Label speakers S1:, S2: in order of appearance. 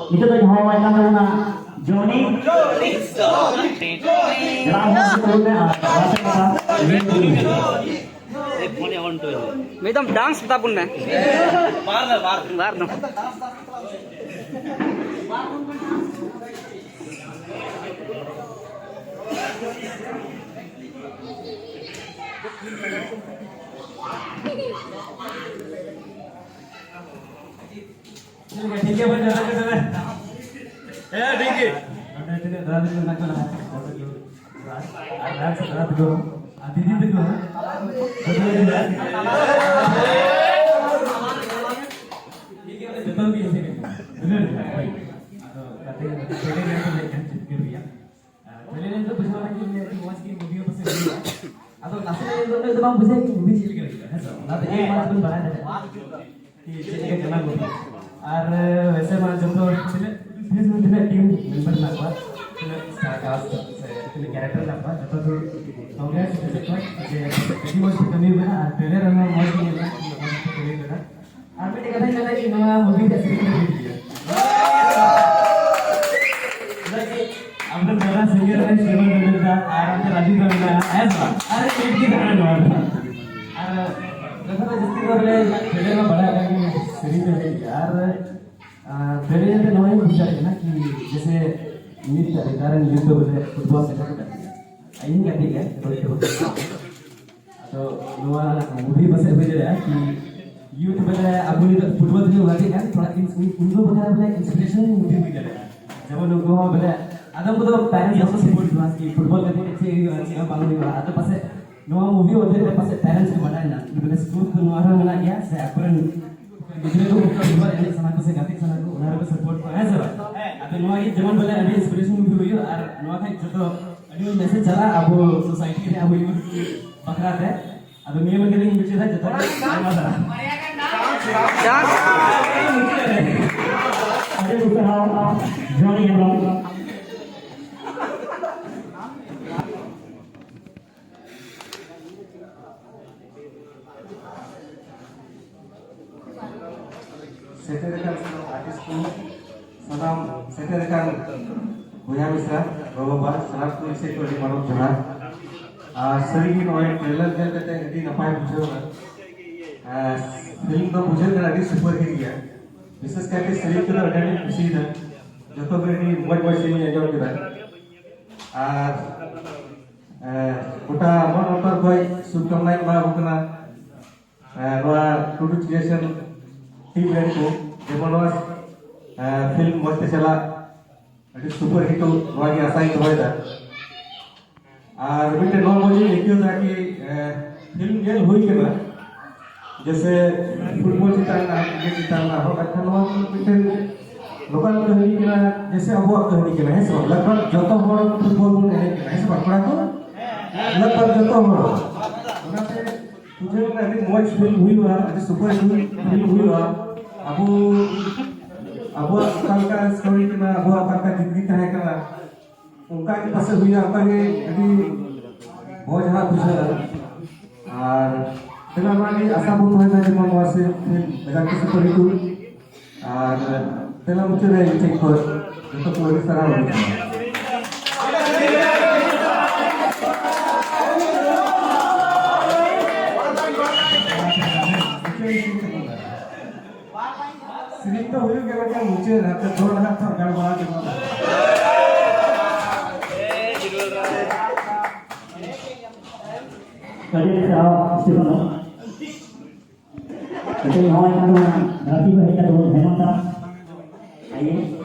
S1: itu tuh Hawaii namanya Johnny.
S2: एकदम dance बता पुन में मार दो
S1: ठीक है भाई चला ठीक है दीदी देखो जतन भी ऐसे benar भाई atau katanya trailer yang terlihat ya trailer itu bisa lagi lihat di watch की वीडियो पर से atau nasib itu bang bisa की मूवी चल गई है सब ना तो एक बात तुम बना दे कि चलेगा चला मूवी और वैसे मान जो तो फिल्म टीम मेंबर ना हुआ स्टार कास्ट से कैरेक्टर ना हुआ जो तो कांग्रेस से जो मूवी कमी हुआ ट्रेलर में मौज नहीं है कमी हुआ और मैं कहता चला कि नया मूवी का सीरीज अपने बड़ा सिंगर है श्रीमान दत्ता आराम से राजीव रविंद्र ऐसा अरे एक की तरह नॉट और जैसा जिसके बोले ट्रेलर में बड़ा करके सीरीज है यार ट्रेलर में नॉट पूछा है ना कि जैसे नीट कारण युद्ध बोले फुटबॉल से करता आई नहीं कहती है तो नवा मूवी बस भेज रहा है कि यूथ बोले अब फुटबॉल जो वाली है थोड़ा उनको बता बोले इंस्पिरेशन मूवी भी कर रहा है जब लोगों बोले ada betul parents also support juga कि फुटबॉल करते थे अच्छी बात हुई ada pas नवा मूवी होते थे pas parents को बताया ना कि बोले स्कूल तो नवा वाला गया से अपन गिद्रे को फुटबॉल एने sana को से गाते sana को उन्हें को सपोर्ट को है सब ada नवा ये जमन बोले अभी इंस्पिरेशन मूवी हुई और नवा का जो तो अभी मैसेज चला अब सोसाइटी में अब ये पकड़ा है अब नियम के लिए बिचे था जता अरे उसका जॉनी ब्राउन
S3: सेटेरेkan artisku salam seterekan Buya Misra Bapak salam ku isi tu di Marok Johar sering ini orang trailer dia kata ini napai bujur film तो bujur kan adi super hit dia विशेष करके सही तो ada ni खुशी dah जतो बरनी buat sini aja kita kota mon motor boy subkamnai ma bukna noa produce creation team red को जेमनवास film मस्त चला अभी सुपर हिट हुआ की आशा ही तो है और बिटे नौ बजे लिखियो था कि फिल्म जेल हुई के बाद जैसे फुटबॉल जिताना क्रिकेट जिताना हो अथवा बिटे लोकल कहानी के ना जैसे अब कहानी के ना है सब लगभग जतो हो फुटबॉल में है सब पकड़ा तो लगभग जतो हो तुझे अभी मौज फिल्म हुई हुआ अभी सुपर हिट फिल्म हुई हुआ अबो का स्टोरी के ना अबो का जिंदगी तय करा उनका के पास हुई आपका के अभी बहुत जहां कुछ और तेरा वाली आशा बहुत है ना मन वासे लगा के सुपर हिट और तेरा मुझे रे चेक कर तो पूरी तरह हो सिर्फ तो हुई के बच्चा मुझे रहते दो रहा था गड़बड़ा के
S1: करिए साहब स्टीफन तो हमारे यहाँ राती को है क्या हेमंत आइए